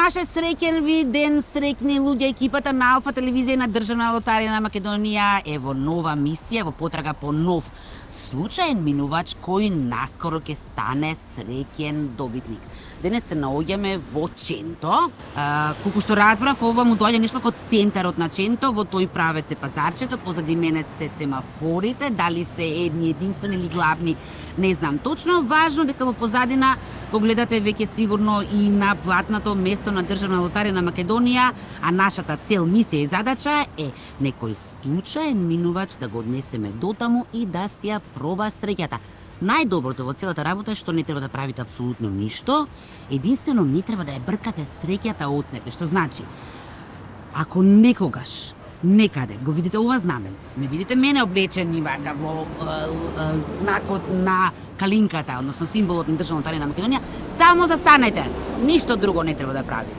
наше среќен ви ден, среќни луѓе, екипата на Алфа телевизија на Државна лотарија на Македонија е во нова мисија, во потрага по нов случаен минувач кој наскоро ќе стане среќен добитник. Денес се наоѓаме во Ченто. Колку што разбрав, ова му доаѓа нешто како центарот на Ченто, во тој правец е пазарчето, позади мене се семафорите, дали се едни единствени или главни, не знам точно. Важно дека во позадина погледате веќе сигурно и на платното место на Државна лотарија на Македонија, а нашата цел, мисија и задача е некој случаен минувач да го однесеме дотаму и да си ја проба среќата. Најдоброто во целата работа е што не треба да правите апсолутно ништо, единствено не треба да ја бркате среќата од себе, што значи, ако некогаш некаде го видите ова знаменце, ме видите мене облечени вака во знакот на калинката, односно символот на Државна лотарија на Македонија, само застанете, ништо друго не треба да правите.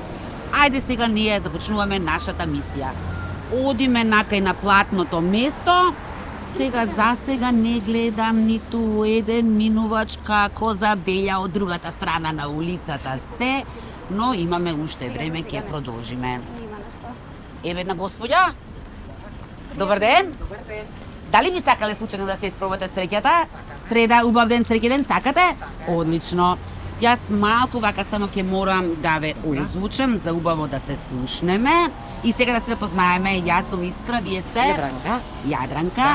Ајде сега ние започнуваме нашата мисија. Одиме накај на платното место. Сега засега не гледам ниту еден минувач како забелја од другата страна на улицата се, но имаме уште време, ќе продолжиме. Еве една господја. Добар ден. Добар ден. Дали би сакале случајно да се испробате среќата? Среда, убав ден, среќен ден, сакате? Одлично. Јас малку вака само ќе морам да ве озвучам за убаво да се слушнеме и сега да се запознаеме. Јас сум Искра, вие се? Јадранка. Јадранка.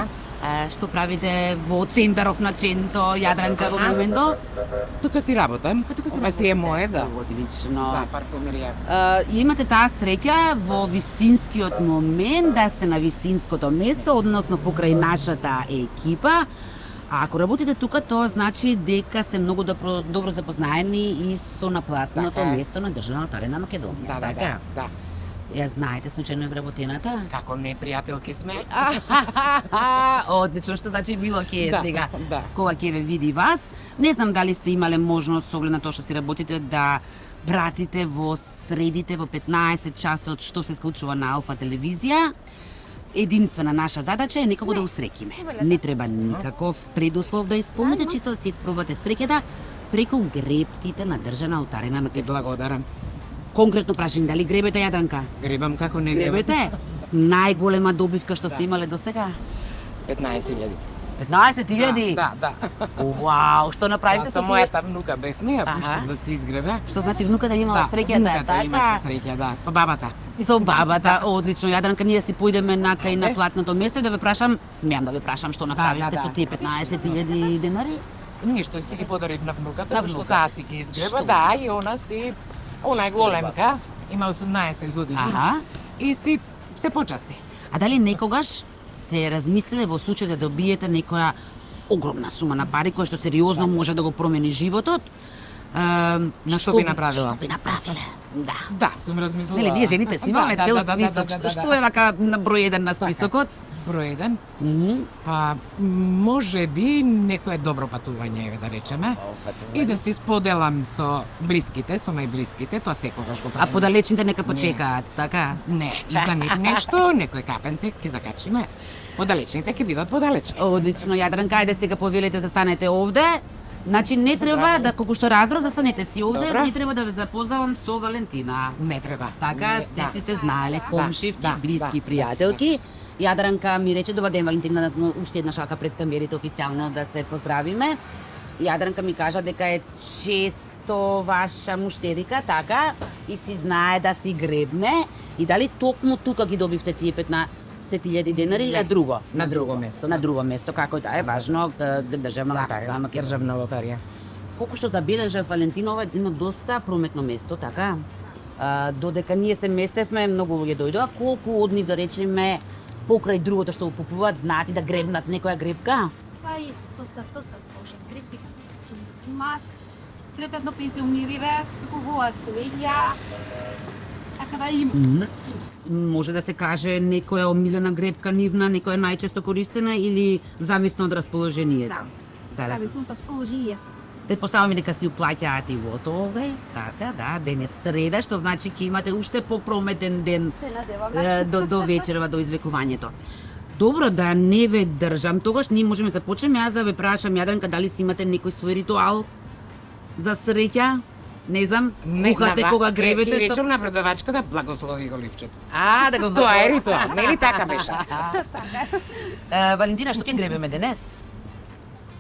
Што правите во центаров на Ченто, Јадранка, во моментов? Тука си работам. Тука си е мое, да. Одлично. Да, парфумерија. Имате таа среќа во вистинскиот момент да сте на вистинското место, односно покрај нашата екипа. А ако работите тука, тоа значи дека сте многу добро запознаени и со наплатното место на Државна лотарија на Македонија. Да. Ја знаете случајно вработената? Како не пријателки сме? Одлично, што значи било ќе е сега. Да. Кога ќе ве види вас. Не знам дали сте имале можност со оглед на тоа што си работите да пратите во средите во 15 часот што се случува на Алфа телевизија. Единствена наша задача е некако да усреќиме. Не треба никаков предуслов да исполните, чисто да се испробате среќата преку грептите на Државна лотарија на Македонија. Благодарам. Конкретно прашање, дали гребете, Јадранка? Гребам како не гребам. Гребете? Најголема добивка што сте имале до сега? 15.000. 15.000? Да. Вау, што направивте Со мојата внука бевме, ја пуштам да се изгребе. Што значи внуката имала среќа да е така? Имаше среќа, да, со бабата. Со бабата, одлично. Јадранка, ние си поидеме накај на платното место и да ве прашам, смеам да ве прашам што направивте со тие 15.000 денари? Ништо си ги подарив на внуката, На што внука. таа си ги изгреба, да, и она е големка, има 18 години. И си се почасти. А дали некогаш сте размислиле во случај да добиете некоја огромна сума на пари која што сериозно може да го промени животот? На Што би направила? Што би направиле? Да. Да, сум размислила. Нели, вие жените си имаме цел список. Што е вака на број 1 на списокот? Број 1. Па, може би некое добро патување, еве да речеме. И да се споделам со блиските, со најблиските, тоа секогаш го А правиме. подалечните нека почекаат, така? Не, и за нив нешто, некој капенце ќе закачиме. Подалечните ќе бидат подалечни. Одлично, Јадранка, ајде сега повелете застанете овде. Значи не треба да, колку што разбрав, застанете си овде, Добра. не треба да ве запознавам со Валентина. Не треба. Така, Не, сте си се знаеле, да, комшивти, да, блиски да, пријателки. Јадранка ми рече, добар ден, Валентина, уште една шака пред камерите официјално да се поздравиме. Јадранка ми кажа дека е често ваша муштерика, така, и си знае да си гребне. И дали токму тука ги добивте тие 15.000 денари или друго? на друго место. На друго место, како да е важно, Државна лотарија. Државна лотарија. Колку што забележав, Валентина, ова е едно доста прометно место, така? Додека ние се местевме, многу луѓе дојдоа, колку од нив, да речеме, покрај другото што го купуваат, знаат и да гребнат некоја гребка? Па и доста сложен. Грески мас, претесно пензионирира, се купува свења, така да има. Може да се каже некоја омилена гребка нивна, некоја најчесто користена или зависно од расположението? Зависно од расположение. Предпоставаме дека си уплаќаат и во тоа, да, денес среда, што значи ќе имате уште попрометен ден Се надеваме. до вечерва, до извлекувањето. Добро, да не ве држам, тогаш ние можеме започнеме. Јас да ве прашам, Јадранка, дали си имате некој свој ритуал за среќа? Не знам, кухате кога гребете Ќе со... речем на продавачката, благослови го ливчето. Да го... Тоа е ритуал, нели така беше? Валентина, што ќе гребеме денес?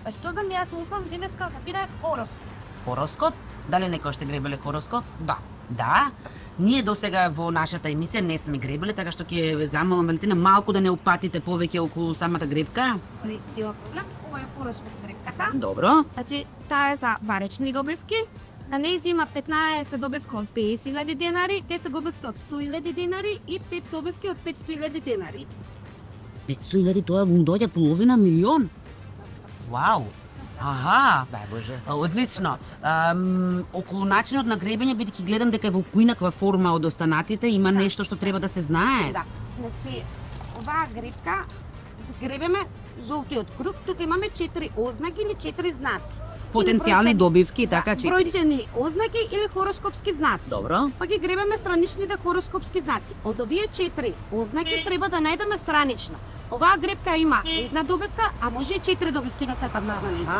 Па што да ми јас мислам денеска да биде хороскоп. Хороскоп? Дали некој ще гребеле хороскоп? Да. Да. Ние досега во нашата емисија не сме гребеле, така што ќе ве замолам Валентина малку да не упатите повеќе околу самата гребка. Нема проблем. Ова е хороскоп гребката. Добро. Значи, таа е за баречни добивки. На нејзи има 15 добивки од 50.000 денари, 10 добивки од 100.000 денари и 5 добивки од 500.000 денари. 500.000, тоа му доаѓа половина милион. Вау. Аха. Дај Боже. Одлично. Околу начинот на гребење, бидејќи гледам дека е во поинаква форма од останатите, има нешто што треба да се знае. Да. Значи, оваа гребка гребеме жолтиот круг, тука имаме 4 ознаки или 4 знаци. Потенцијални Бројчени- добивки, така, да, 4. бројчени ознаки или хороскопски знаци. Добро. Па ги гребеме страничните хороскопски знаци. Од овие 4 ознаки треба да најдеме странична. Оваа гребка има една добивка, а може и 4 добивки да се паднат на неја.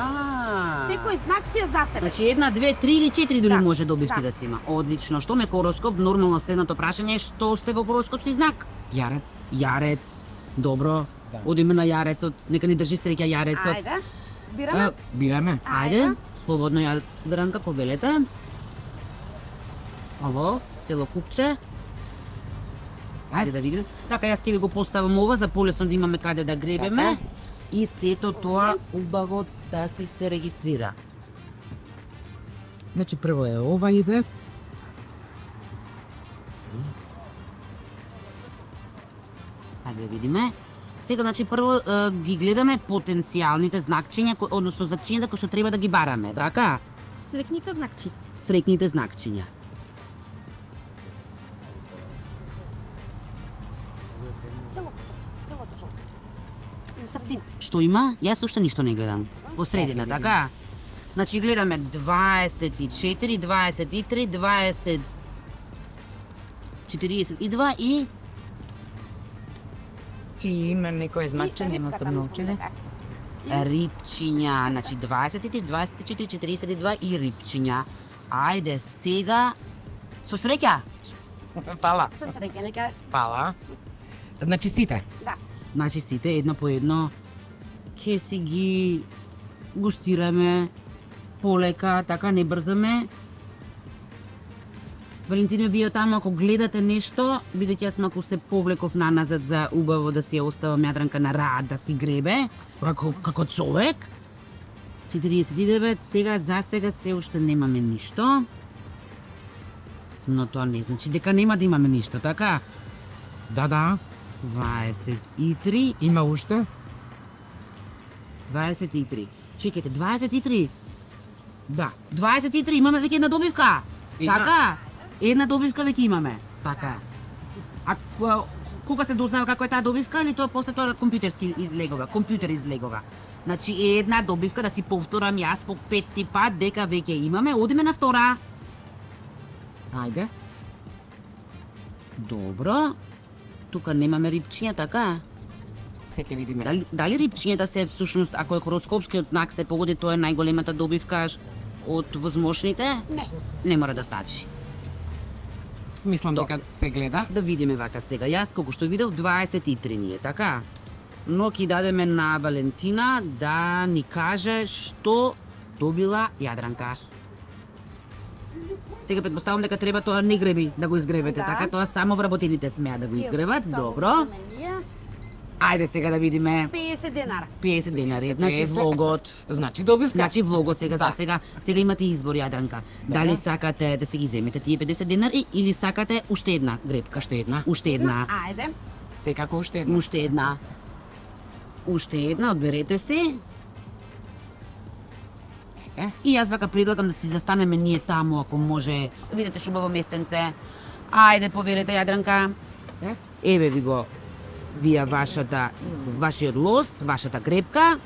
Секој знак си е за себе. Значи 1, 2, 3 или 4 дури Да, може добивки да. да си има. Одлично. Што ме хороскоп? Нормално следното прашање е што сте во хороскопски знак? Јарец. Јарец. Добро. Да. Одиме на Јарецот. Нека ни држи среќа Јарецот. Ајде. Бираме. Бираме. Ајде. Слободно ја Дранка повелете. Ово, цело купче. Ајде да видиме. Така, јас ќе ви го поставам ова за полесно да имаме каде да гребеме. Така. И сето тоа убаво да се регистрира. Значи прво е ова иде. Ајде да видиме. Сега, значи, прво ги гледаме потенцијалните знакчиња, односно значињата кои што треба да ги бараме, така? Срекните знакчи. Срекните знакчиња. Целото жолто. И средина. Што има? Јас уште ништо не гледам. Во средина, така? Значи, гледаме 24, 23, 20... 42 и... И има некој значење, нема се научиле. Рипчиња, значи 23, 24, 42 и рипчиња. Ајде сега... Со среќа! Фала. Со среќа, нека. Фала. Значи сите. Да. Значи сите едно по едно ќе си ги густираме полека, така не брзаме. Валентино, вие таму ако гледате нешто, бидејќи јас малку се повлеков наназад за убаво да си ја оставам Јадранка на рад да си гребе, како човек. 49, сега за сега се уште немаме ништо. Но тоа не значи дека нема да имаме ништо, така? Да. 23, Има уште? 23. Чекайте, 23. Да, 23, имаме веќе една добивка. Има. Така? Една добивка веќе имаме. Така. А кога се дознава како е таа добивка или тоа после тоа компјутерски излегува, компјутер излегува. Значи една добивка да си повторам јас по 5 пат дека веќе имаме, одиме на втора. Ајде. Добро. Тука немаме рипчиња, така? Се ќе видиме. Дали рипчињата се всушност, ако е хороскопскиот знак се погоди, тоа е најголемата добивка од возможните? Не. Не мора да значи. Мислам дека се гледа. Да видиме вака сега. Јас колку што видов 23 ни е, така? Но ќе дадеме на Валентина да ни каже што добила Јадранка. Сега предпоставам дека треба тоа не греби да го изгребете, Да. така? Тоа само вработените смеа да го изгребат. Добро. Ајде сега да видиме 50 денара. 50 денари. Значи 50. влогот. Значи добивка. Значи влогот сега за Да. сега имате избор Јадранка. Дали сакате да си ги земете тие 50 денари или сакате уште една гребка? Уште една. Уште една. Ајде. Секако уште една. Уште една. Уште една, одберете се. И јас вака предлагам да си застанеме ние таму, ако може. Видите шубаво местенце. Ајде, повелете, Јадранка. Еве ви го вие вашиот лос, вашата гребка.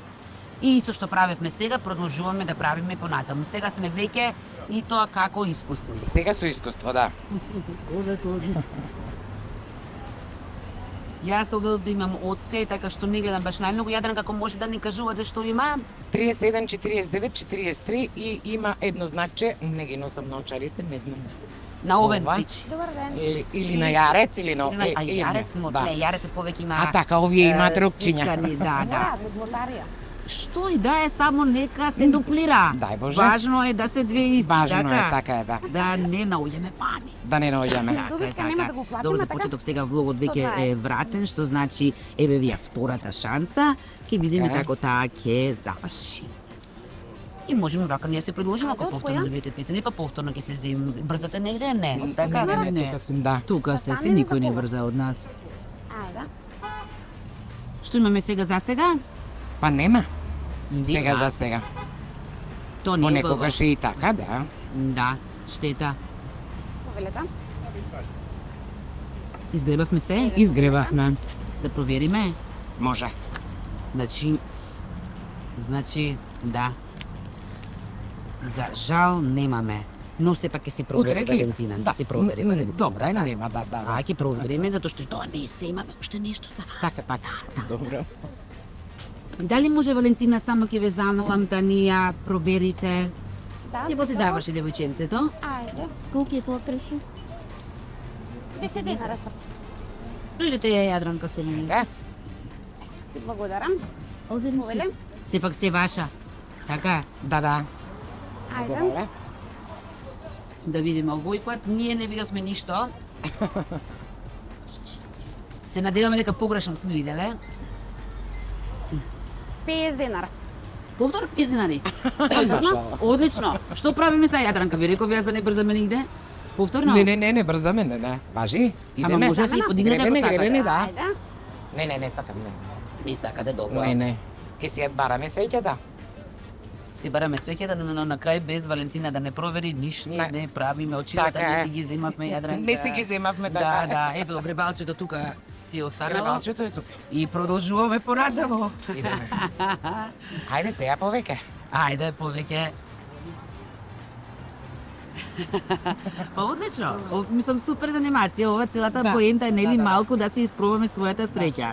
И исто што правевме сега, продолжуваме да правиме понатаму. Сега сме веќе и тоа како искусни. Сега со искуство, да. Јас овде да имам од се, така што не гледам баш најмногу. Јадран, како може да ни кажувате што има? 37, 49, 43 и има едно знакче, не ги носам на очарите, не знам. На овен Ова? пич. Добар ден. Или на јарец, или на... А јарец му, да. не, јарецот повеќе има... А така, овие имаат рокчиња. свиткани, да, да. Да, од вратарија. Што и да е, само нека се дуплира. Дај Боже. Важно е да се две исти, Важно е, така е, да. Да не наоѓаме пани. Да не наоѓаме. Добивка нема да го платиме, Добро, така? започеток сега влогот веќе 120. е вратен, што значи еве вија втората шанса, ќе видиме Така е. како таа ќе заврши. И можеме вака ние се предложиме ако Ајде, повторно твоја? добиете песен, па повторно ќе се земим. Брзате негде? Не, така не, тука сум, да. Тука сте, си Остане ли никој за не кого? брза од нас. Ајде. Што имаме сега за сега? Па нема. Нема. Сега за сега. То не е Понекогаш е и така, да. Да, штета. Повелете. Изгребавме се? Изгребавме. Да провериме. Може. Значи, да. За жал немаме. Но сепак ќе се провери Утре ги- Валентина, да. ќе се провери. Добре, нема, да, да. А ќе провериме затоа што тоа не се имаме уште нешто за вас. Така, така. Добро. Дали може Валентина само ќе ве замолам да ни ја проверите? Да, Ќе се секако. заврши девојченцето. Ајде. Колку е тоа прешо? 10 денара срце. Дојдете ја Јадранка се ни. Да. Ти благодарам. Повеле. Сепак се ваша. Така, Да, да. Ајде. Добре. да видиме овој пат. Ние не видовме ништо. Се надеваме дека погрешно сме виделе. 50 денара. Повтор 5 динари. Одлично. Што правиме сега Јадранка? Ви реков јас да не брзаме нигде. Повторно? Не, брзаме, не. Важи, Ама идеме. може да си подигнете Гребеме, ако сакате. гребеме, да. Ајде. Не, сакам, не. Не сакате добро. Не. Ке си ја бараме сеќата. Си бараме среќата, но на крај без Валентина да не провери ништо, Не. не правиме очилата, Така не е. си ги земавме Јадранка. Не си ги земавме, Да, така е. да, еве гребалчето тука си останало Гребалчето е тука. и продолжуваме понатамо. Идеме. Ајде сега повеќе. Ајде, повеќе. Па одлично. Мислам супер занимација. Ова целата Да. поента е нели Да. малку да се испробаме својата среќа.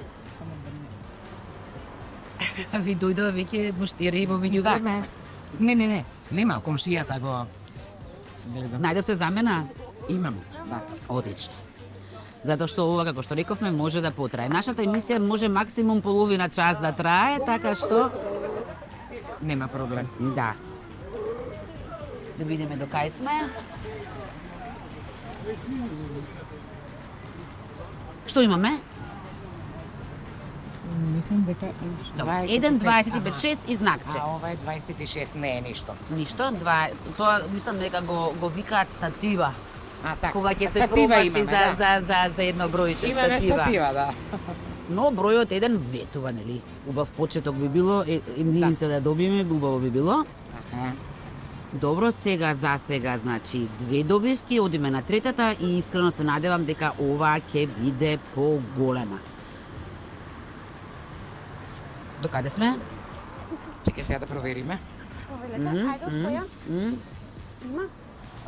Ви дојдоа веќе муштери и во меѓу Да. време. Не. Нема, комшијата го... Најдовте замена? Имам, да. Одлично. Затоа што ова, како што рековме, може да потрае. Нашата емисија може максимум половина час да трае, така што Нема проблем. да. Да видиме до кај сме. Што имаме? Мислам дека... 1,25,6 и знакче. А ова е 26, не е ништо. Ништо, тоа мислам дека го викаат статива. А, така. Кога ќе се Статива пробаш и имаме, за едно бројче Имаме статива. статива, да. Но бројот 1 ветува, нели? Убав почеток би било, единица да добиеме, убаво би било. Така. Добро, сега за сега, значи, 2 добивки, одиме на третата и искрено се надевам дека ова ќе биде поголема. До каде сме? Чекај сега да провериме. Повелете. Ајде, од која? Има.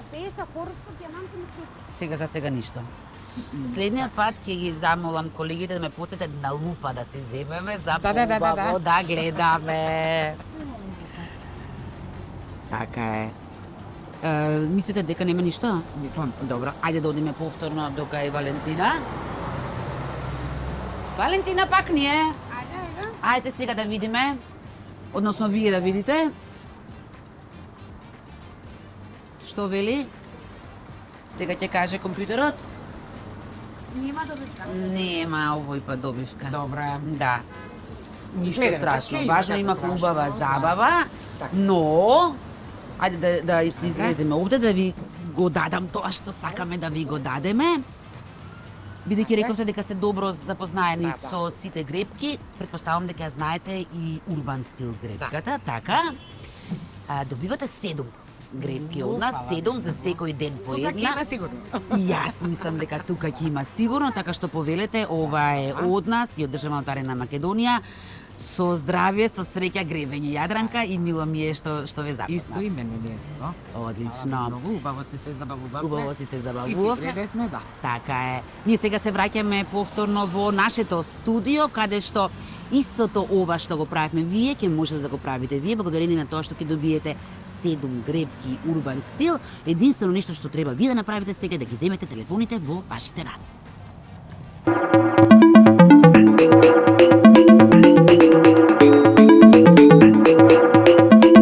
50 хороскоп, диамантни клип. Сега за сега ништо. Следниот пат ќе ги замолам колегите да ме потсетат на лупа да се земеме за Да. поубаво да гледаме. Така е. Мислите дека нема ништо? Мислам. Добро, ајде да одиме повторно до кај Валентина. Валентина, пак ние. Ајде. Ајде сега да видиме. Односно, вие да видите. Што вели? Сега ќе каже компјутерот. Нема добивка. Нема овој па добивка. Добра. Да. Ништо Следен страшно. пат ќе има Важно како има страшно. убава забава, Така. но ајде да се излеземе овде да ви го дадам тоа што сакаме да ви го дадеме. Бидејќи рековте дека сте добро запознаени Да. со сите гребки, претпоставам дека ја знаете и урбан стил гребката, така? Добивате 7 гребки од нас, Фала. 7 за секој ден по Тука ќе една. има сигурно. И јас мислам дека тука ќе има сигурно, така што повелете, ова е од нас и од Државната арена Македонија. Со здравје, со среќа, гребење, Јадранка, и мило ми е што ве запознав. Исто имено ние, но? Одлично. Многу убаво си се забавувавме. Убаво си се И си забавувавме. гребевме, да. Така е. Ние сега се враќаме повторно во нашето студио, каде што истото ова што го правивме вие, ќе можете да го правите вие, благодарение на тоа што ќе добиете 7 гребки урбан стил. Единствено нешто што треба вие да направите сега е да ги земете телефоните во вашите раце.